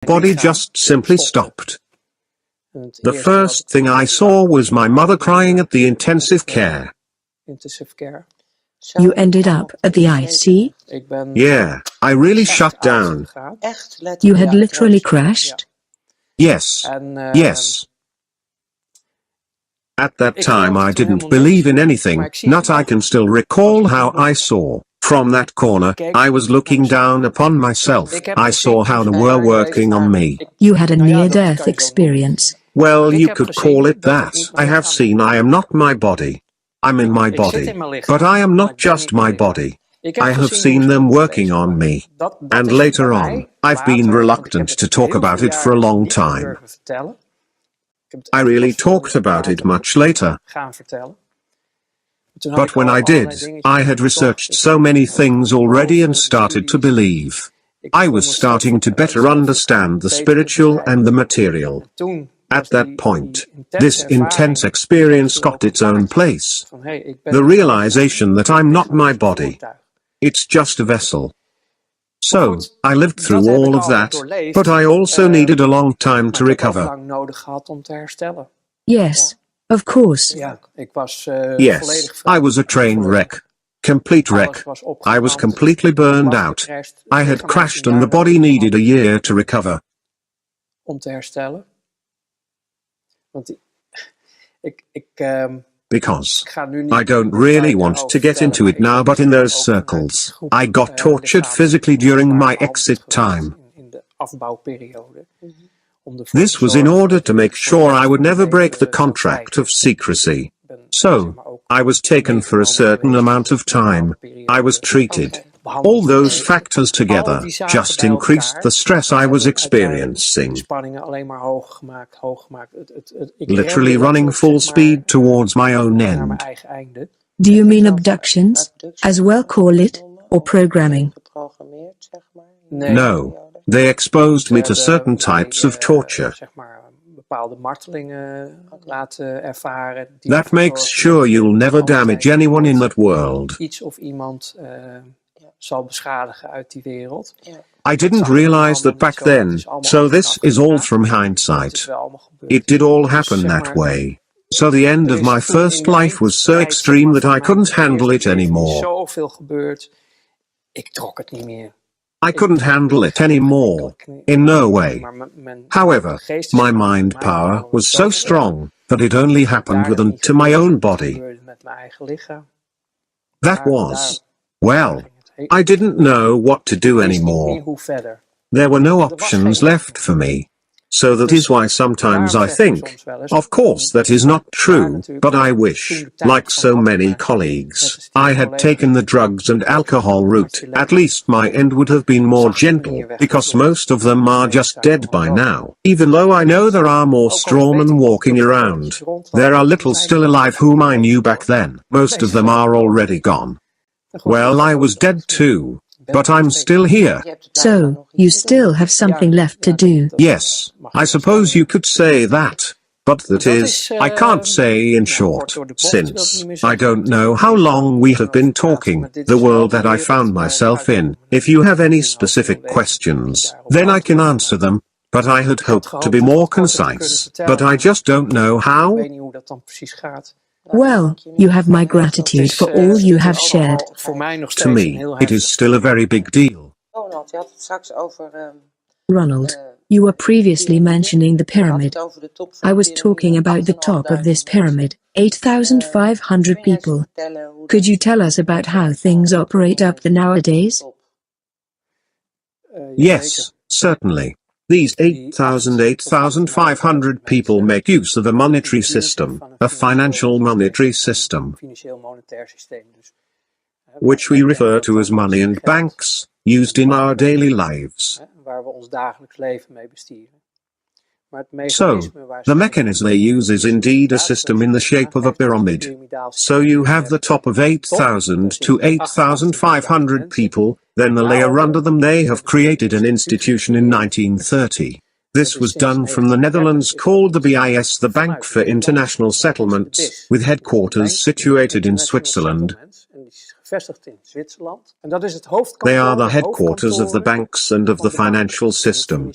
body just simply stopped. The first thing I saw was my mother crying at the intensive care. You ended up at the IC? Yeah, I really shut down. You had literally crashed? Yes. Yes. At that time I didn't believe in anything, not I can still recall how I saw. From that corner, I was looking down upon myself. I saw how they were working on me. You had a near-death experience. Well, you could call it that. I have seen I am not my body. I'm in my body. But I am not just my body. I have seen them working on me. And later on, I've been reluctant to talk about it for a long time. I really talked about it much later. But when I did, I had researched so many things already and started to believe. I was starting to better understand the spiritual and the material. At that point, this intense experience got its own place. The realization that I'm not my body. It's just a vessel. So, I lived through all of that, but I also needed a long time to recover. Yes, of course. Yes, I was a train wreck. Complete wreck. I was completely burned out. I had crashed and the body needed a year to recover. Because I don't really want to get into it now, but in those circles, I got tortured physically during my exit time. This was in order to make sure I would never break the contract of secrecy. So, I was taken for a certain amount of time. I was treated. All those factors together just increased the stress I was experiencing. Literally running full speed towards my own end. Do you mean abductions, as well call it, or programming? No, they exposed me to certain types of torture. That makes sure you'll never damage anyone in that world. I didn't realize that back then, so this is all from hindsight. It did all happen that way. So the end of my first life was so extreme that I couldn't handle it anymore. I couldn't handle it anymore, in no way. However, my mind power was so strong that it only happened within to my own body. That was, well, I didn't know what to do anymore. There were no options left for me. So that is why sometimes I think, of course that is not true, but I wish, like so many colleagues, I had taken the drugs and alcohol route. At least my end would have been more gentle, because most of them are just dead by now. Even though I know there are more strawmen walking around, there are little still alive whom I knew back then. Most of them are already gone. Well, I was dead too. But I'm still here. So, you still have something left to do? Yes, I suppose you could say that. But that is, I can't say in short, since I don't know how long we have been talking, the world that I found myself in. If you have any specific questions, then I can answer them, but I had hoped to be more concise, but I just don't know how. Well, you have my gratitude for all you have shared. To me, it is still a very big deal. Ronald, you were previously mentioning the pyramid. I was talking about the top of this pyramid, 8,500 people. Could you tell us about how things operate up there nowadays? Yes, certainly. These 8,500 people make use of a monetary system, a financial monetary system, which we refer to as money and banks, used in our daily lives. So, the mechanism they use is indeed a system in the shape of a pyramid. So you have the top of 8,000 to 8,500 people, then the layer under them. They have created an institution in 1930. This was done from the Netherlands called the BIS, the Bank for International Settlements, with headquarters situated in Switzerland. They are the headquarters of the banks and of the financial system.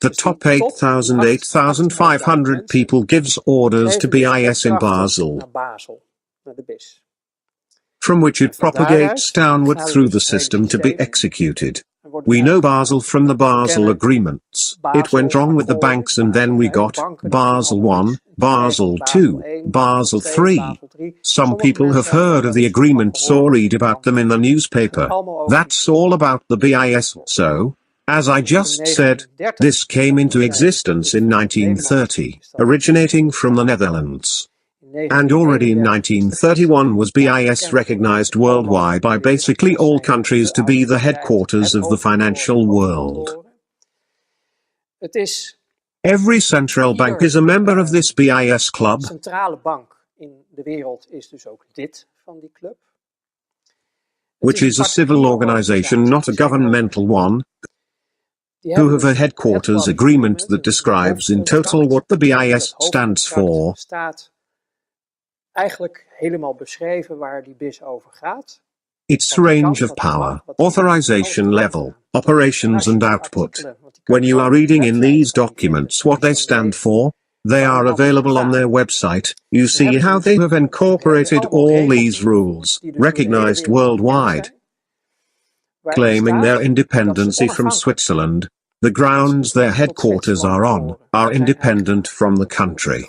The top 8,500 people gives orders to BIS in Basel, from which it propagates downward through the system to be executed. We know Basel from the Basel agreements. It went wrong with the banks and then we got Basel I, Basel II, Basel III. Some people have heard of the agreements or read about them in the newspaper. That's all about the BIS. So, as I just said, this came into existence in 1930, originating from the Netherlands. And already in 1931 was BIS recognized worldwide by basically all countries to be the headquarters of the financial world. Every central bank is a member of this BIS club. Which is a civil organization, not a governmental one, who have a headquarters agreement that describes in total what the BIS stands for. Its range of power, authorization level, operations and output. When you are reading in these documents what they stand for, they are available on their website. You see how they have incorporated all these rules, recognized worldwide, claiming their independency from Switzerland. The grounds their headquarters are on, are independent from the country.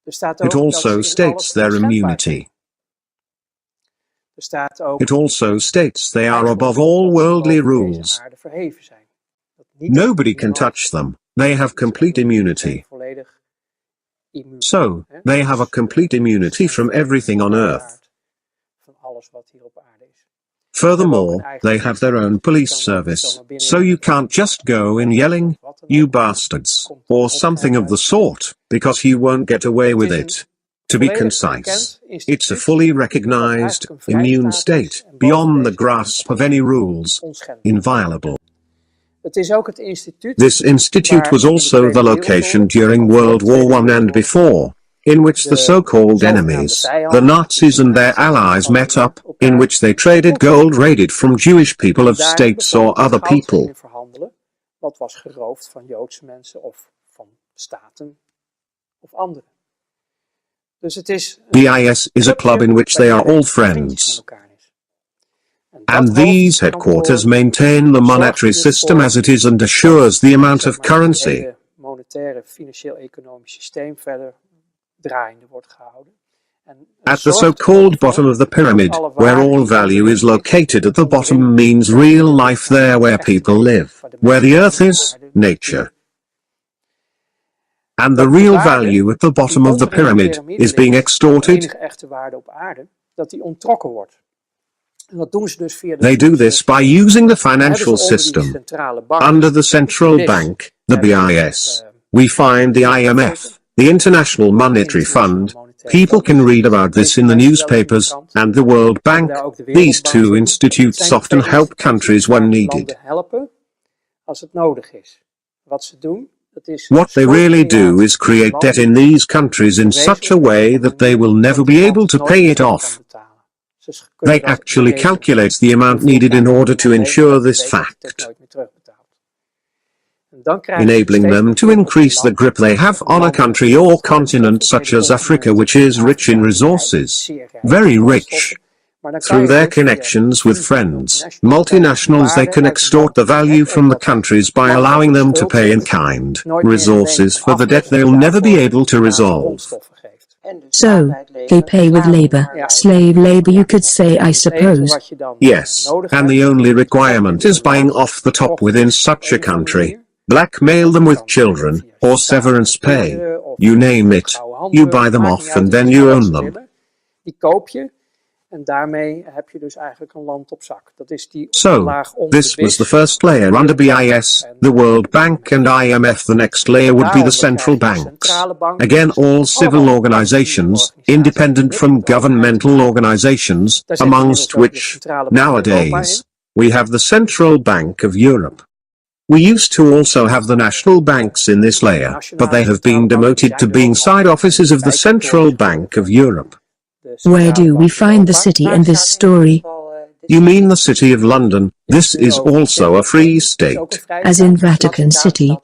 It also states their immunity. It also states they are above all worldly rules. Nobody can touch them, they have complete immunity. So, they have a complete immunity from everything on earth. Furthermore, they have their own police service, so you can't just go in yelling, "You bastards," or something of the sort, because you won't get away with it. To be concise, it's a fully recognized, immune state, beyond the grasp of any rules, inviolable. This institute was also the location during World War I and before, in which the so-called enemies, the Nazis and their allies met up, in which they traded gold raided from Jewish people of states or other people. BIS is a club in which they are all friends. And these headquarters maintain the monetary system as it is and assures the amount of currency. At the so-called bottom of the pyramid, where all value is located at the bottom means real life there where people live, where the earth is, nature. And the real value at the bottom of the pyramid is being extorted. They do this by using the financial system. Under the central bank, the BIS, we find the IMF, the International Monetary Fund. People can read about this in the newspapers, and the World Bank. These two institutes often help countries when needed. What they really do is create debt in these countries in such a way that they will never be able to pay it off. They actually calculate the amount needed in order to ensure this fact, enabling them to increase the grip they have on a country or continent such as Africa, which is rich in resources, very rich. Through their connections with friends, multinationals, they can extort the value from the countries by allowing them to pay in kind, resources for the debt they'll never be able to resolve. So, they pay with labor, slave labor you could say, I suppose. Yes, and the only requirement is buying off the top within such a country. Blackmail them with children, or severance pay. You name it. You buy them off and then you own them. So, this was the first layer under BIS, the World Bank and IMF. The next layer would be the central banks. Again, all civil organizations, independent from governmental organizations, amongst which, nowadays, we have the Central Bank of Europe. We used to also have the national banks in this layer, but they have been demoted to being side offices of the Central Bank of Europe. Where do we find the city in this story? You mean the City of London? This is also a free state. As in Vatican City?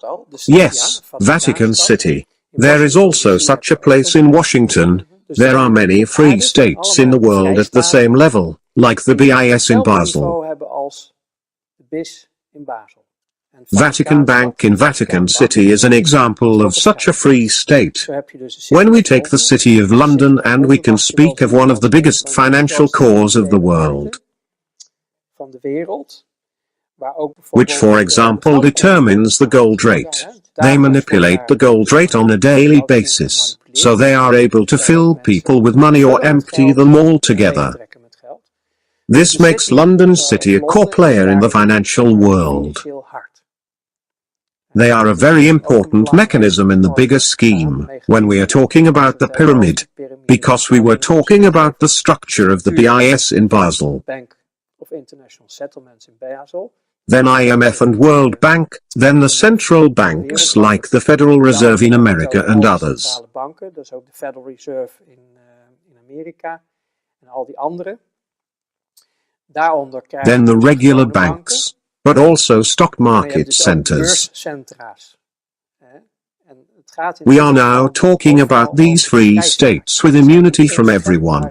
Yes, Vatican City. There is also such a place in Washington. There are many free states in the world at the same level, like the BIS in Basel. Vatican Bank in Vatican City is an example of such a free state. When we take the City of London, and we can speak of one of the biggest financial cores of the world, which for example determines the gold rate. They manipulate the gold rate on a daily basis, so they are able to fill people with money or empty them altogether. This makes London City a core player in the financial world. They are a very important mechanism in the bigger scheme, when we are talking about the pyramid, because we were talking about the structure of the BIS in Basel, then IMF and World Bank, then the central banks like the Federal Reserve in America and others. Then the regular banks, but also stock market centers. We are now talking about these free states with immunity from everyone.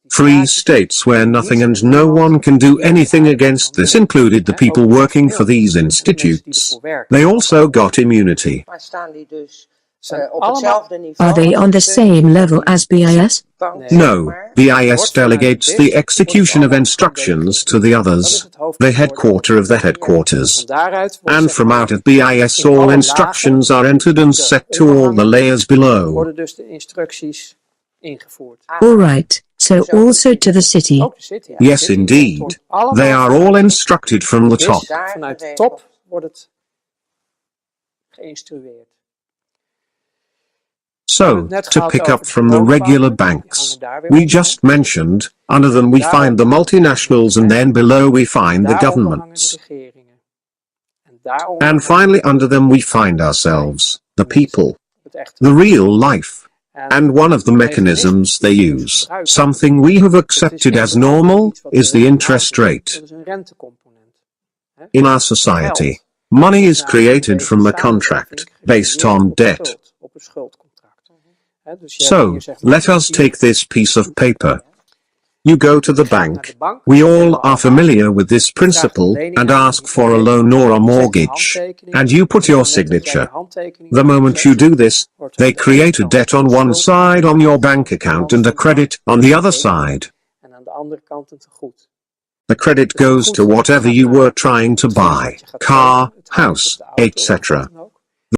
Free states where nothing and no one can do anything against this included the people working for these institutes. They also got immunity. Are they on the same level as BIS? No, BIS delegates the execution of instructions to the others, the headquarter of the headquarters. And from out of BIS all instructions are entered and set to all the layers below. Alright, so also to the city? Yes, indeed. They are all instructed from the top. So, to pick up from the regular banks we just mentioned, under them we find the multinationals, and then below we find the governments. And finally under them we find ourselves, the people, the real life. And one of the mechanisms they use, something we have accepted as normal, is the interest rate. In our society, money is created from a contract, based on debt. So, let us take this piece of paper. You go to the bank, we all are familiar with this principle, and ask for a loan or a mortgage, and you put your signature. The moment you do this, they create a debt on one side on your bank account and a credit on the other side. The credit goes to whatever you were trying to buy, car, house, etc.